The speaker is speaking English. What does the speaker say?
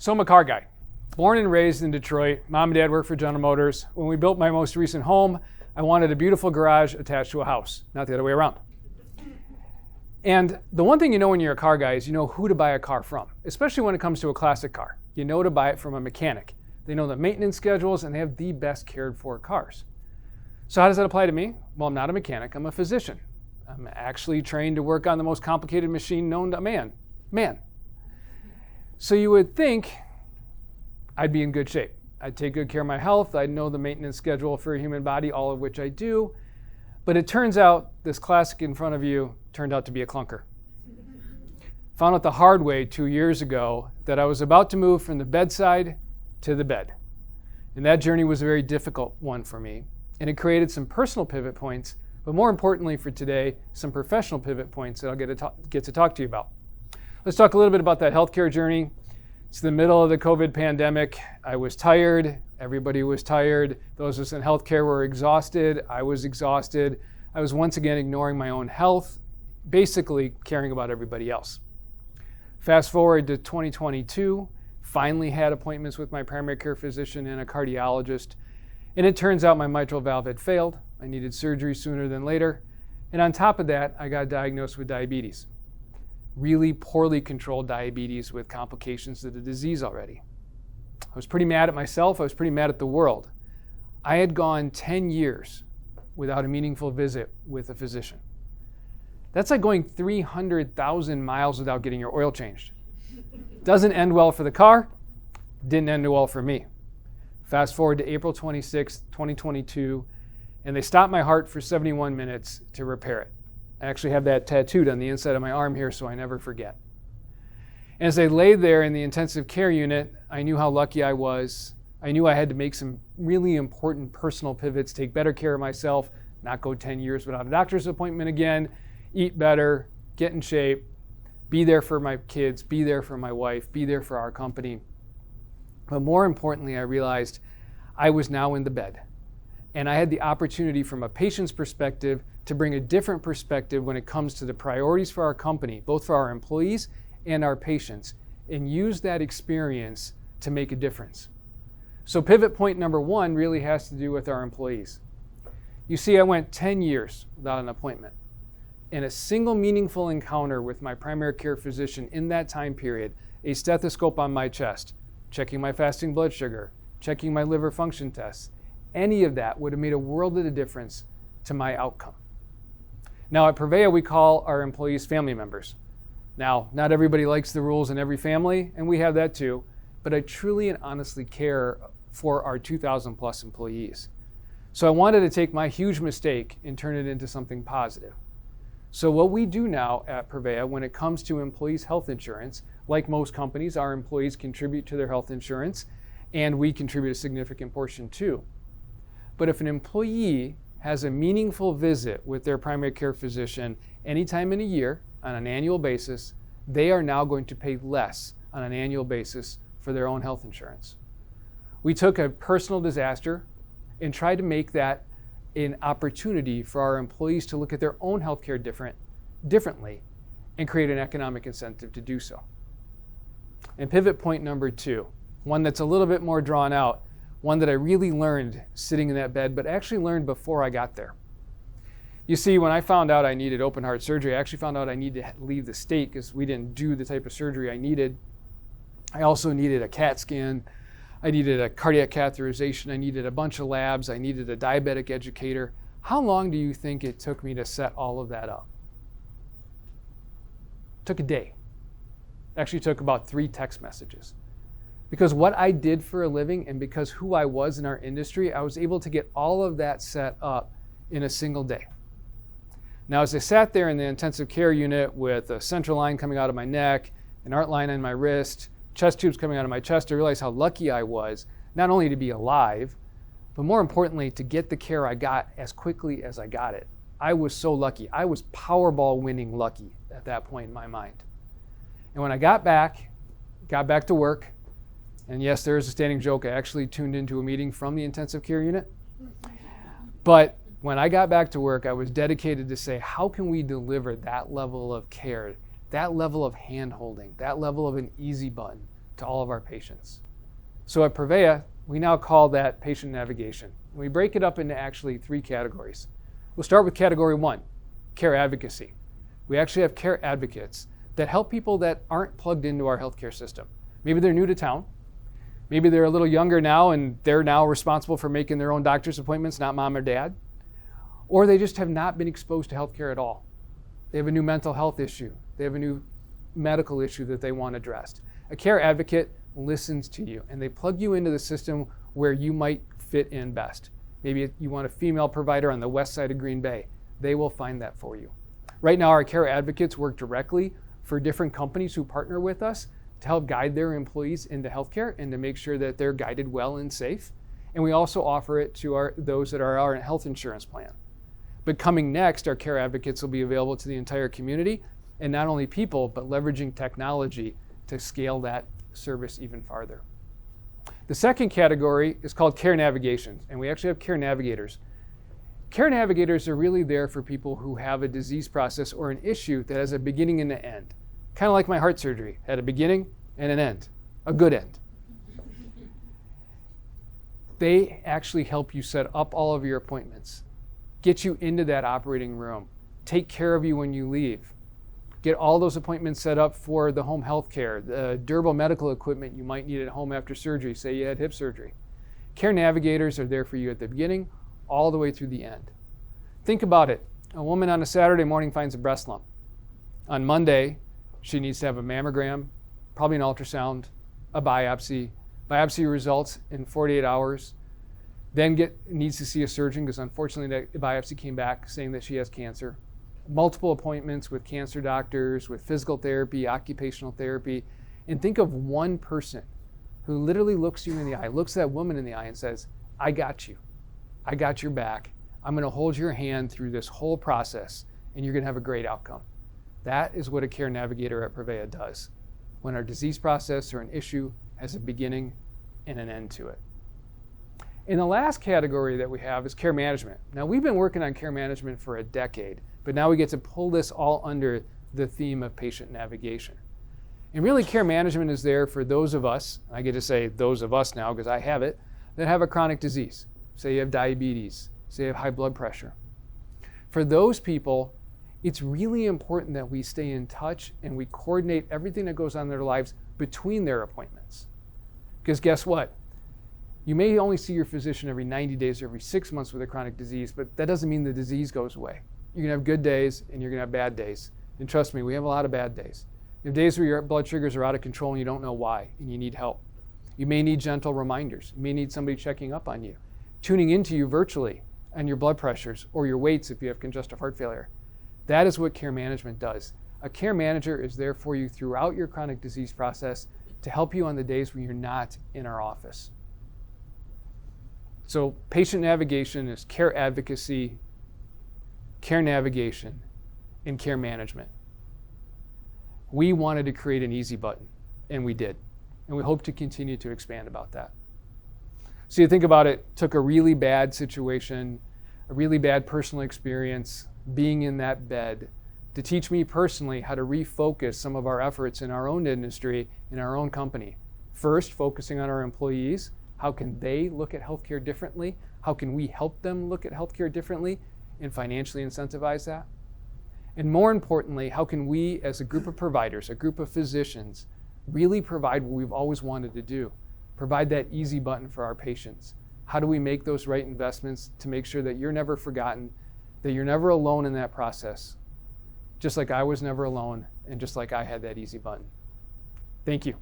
So I'm a car guy. Born and raised in Detroit. Mom and dad worked for General Motors. When we built my most recent home, I wanted a beautiful garage attached to a house, not the other way around. And the one thing you know when you're a car guy is you know who to buy a car from, especially when it comes to a classic car. You know to buy it from a mechanic. They know the maintenance schedules and they have the best cared for cars. So how does that apply to me? Well, I'm not a mechanic, I'm a physician. I'm actually trained to work on the most complicated machine known to man. So you would think I'd be in good shape. I'd take good care of my health. I'd know the maintenance schedule for a human body, all of which I do. But it turns out this classic in front of you turned out to be a clunker. Found out the hard way 2 years ago that I was about to move from the bedside to the bed. And that journey was a very difficult one for me. And it created some personal pivot points, but more importantly for today, some professional pivot points that I'll get to talk to you about. Let's talk a little bit about that healthcare journey. It's the middle of the COVID pandemic. I was tired. Everybody was tired. Those of us in healthcare were exhausted. I was exhausted. I was once again ignoring my own health, basically caring about everybody else. Fast forward to 2022, finally had appointments with my primary care physician and a cardiologist. And it turns out my mitral valve had failed. I needed surgery sooner than later. And on top of that, I got diagnosed with diabetes. Really poorly controlled diabetes with complications of the disease already. I was pretty mad at myself. I was pretty mad at the world. I had gone 10 years without a meaningful visit with a physician. That's like going 300,000 miles without getting your oil changed. Doesn't end well for the car, didn't end well for me. Fast forward to April 26, 2022, and they stopped my heart for 71 minutes to repair it. I actually have that tattooed on the inside of my arm here so I never forget. And as I lay there in the intensive care unit, I knew how lucky I was. I knew I had to make some really important personal pivots, take better care of myself, not go 10 years without a doctor's appointment again, eat better, get in shape, be there for my kids, be there for my wife, be there for our company. But more importantly, I realized I was now in the bed. And I had the opportunity from a patient's perspective to bring a different perspective when it comes to the priorities for our company, both for our employees and our patients, and use that experience to make a difference. So pivot point number one really has to do with our employees. You see, I went 10 years without an appointment. And a single meaningful encounter with my primary care physician in that time period, a stethoscope on my chest, checking my fasting blood sugar, checking my liver function tests, any of that would have made a world of a difference to my outcome. Now at Prevea, we call our employees family members. Now, not everybody likes the rules in every family, and we have that too, but I truly and honestly care for our 2,000 plus employees. So I wanted to take my huge mistake and turn it into something positive. So what we do now at Prevea when it comes to employees' health insurance, like most companies, our employees contribute to their health insurance, and we contribute a significant portion too. But if an employee has a meaningful visit with their primary care physician anytime in a year on an annual basis, they are now going to pay less on an annual basis for their own health insurance. We took a personal disaster and tried to make that an opportunity for our employees to look at their own healthcare differently and create an economic incentive to do so. And pivot point number two, one that's a little bit more drawn out, one that I really learned sitting in that bed, but actually learned before I got there. You see, when I found out I needed open heart surgery, I actually found out I needed to leave the state because we didn't do the type of surgery I needed. I also needed a CAT scan. I needed a cardiac catheterization. I needed a bunch of labs. I needed a diabetic educator. How long do you think it took me to set all of that up? It took a day. It actually took about 3 text messages. Because what I did for a living and because who I was in our industry, I was able to get all of that set up in a single day. Now, as I sat there in the intensive care unit with a central line coming out of my neck, an arc line on my wrist, chest tubes coming out of my chest, I realized how lucky I was, not only to be alive, but more importantly, to get the care I got as quickly as I got it. I was so lucky. I was Powerball winning lucky at that point in my mind. And when I got back to work, and yes, there is a standing joke, I actually tuned into a meeting from the intensive care unit. But when I got back to work, I was dedicated to say, how can we deliver that level of care, that level of hand-holding, that level of an easy button to all of our patients. So at Prevea, we now call that patient navigation. And we break it up into actually 3 categories. We'll start with category 1, care advocacy. We actually have care advocates that help people that aren't plugged into our healthcare system. Maybe they're new to town. Maybe they're a little younger now and they're now responsible for making their own doctor's appointments, not mom or dad. Or they just have not been exposed to healthcare at all. They have a new mental health issue. They have a new medical issue that they want addressed. A care advocate listens to you and they plug you into the system where you might fit in best. Maybe you want a female provider on the west side of Green Bay. They will find that for you. Right now, our care advocates work directly for different companies who partner with us to help guide their employees into healthcare and to make sure that they're guided well and safe. And we also offer it to those that are our health insurance plan. But coming next, our care advocates will be available to the entire community, and not only people, but leveraging technology to scale that service even farther. The second category is called care navigation, and we actually have care navigators. Care navigators are really there for people who have a disease process or an issue that has a beginning and an end. Kind of like my heart surgery, had a beginning and an end, a good end. They actually help you set up all of your appointments, get you into that operating room, take care of you when you leave, get all those appointments set up for the home health care, the durable medical equipment you might need at home after surgery, say you had hip surgery. Care navigators are there for you at the beginning, all the way through the end. Think about it. A woman on a Saturday morning finds a breast lump. On Monday, she needs to have a mammogram, probably an ultrasound, a biopsy. Biopsy results in 48 hours. Then needs to see a surgeon because unfortunately the biopsy came back saying that she has cancer. Multiple appointments with cancer doctors, with physical therapy, occupational therapy. And think of one person who literally looks you in the eye, looks that woman in the eye and says, I got you. I got your back. I'm going to hold your hand through this whole process and you're going to have a great outcome. That is what a care navigator at Prevea does when our disease process or an issue has a beginning and an end to it. And the last category that we have is care management. Now, we've been working on care management for a decade, but now we get to pull this all under the theme of patient navigation. And really, care management is there for those of us, I get to say those of us now because I have it, that have a chronic disease. Say you have diabetes, say you have high blood pressure. For those people, it's really important that we stay in touch and we coordinate everything that goes on in their lives between their appointments. Because guess what? You may only see your physician every 90 days or every 6 months with a chronic disease, but that doesn't mean the disease goes away. You're gonna have good days and you're gonna have bad days. And trust me, we have a lot of bad days. You have days where your blood sugars are out of control and you don't know why and you need help. You may need gentle reminders. You may need somebody checking up on you, tuning into you virtually on your blood pressures or your weights if you have congestive heart failure. That is what care management does. A care manager is there for you throughout your chronic disease process to help you on the days when you're not in our office. So patient navigation is care advocacy, care navigation, and care management. We wanted to create an easy button, and we did. And we hope to continue to expand about that. So you think about it, took a really bad situation, a really bad personal experience, being in that bed, to teach me personally how to refocus some of our efforts in our own industry, in our own company. First, focusing on our employees. How can they look at healthcare differently? How can we help them look at healthcare differently and financially incentivize that? And more importantly, how can we as a group of providers, a group of physicians, really provide what we've always wanted to do? Provide that easy button for our patients. How do we make those right investments to make sure that you're never forgotten, that you're never alone in that process, just like I was never alone and just like I had that easy button. Thank you.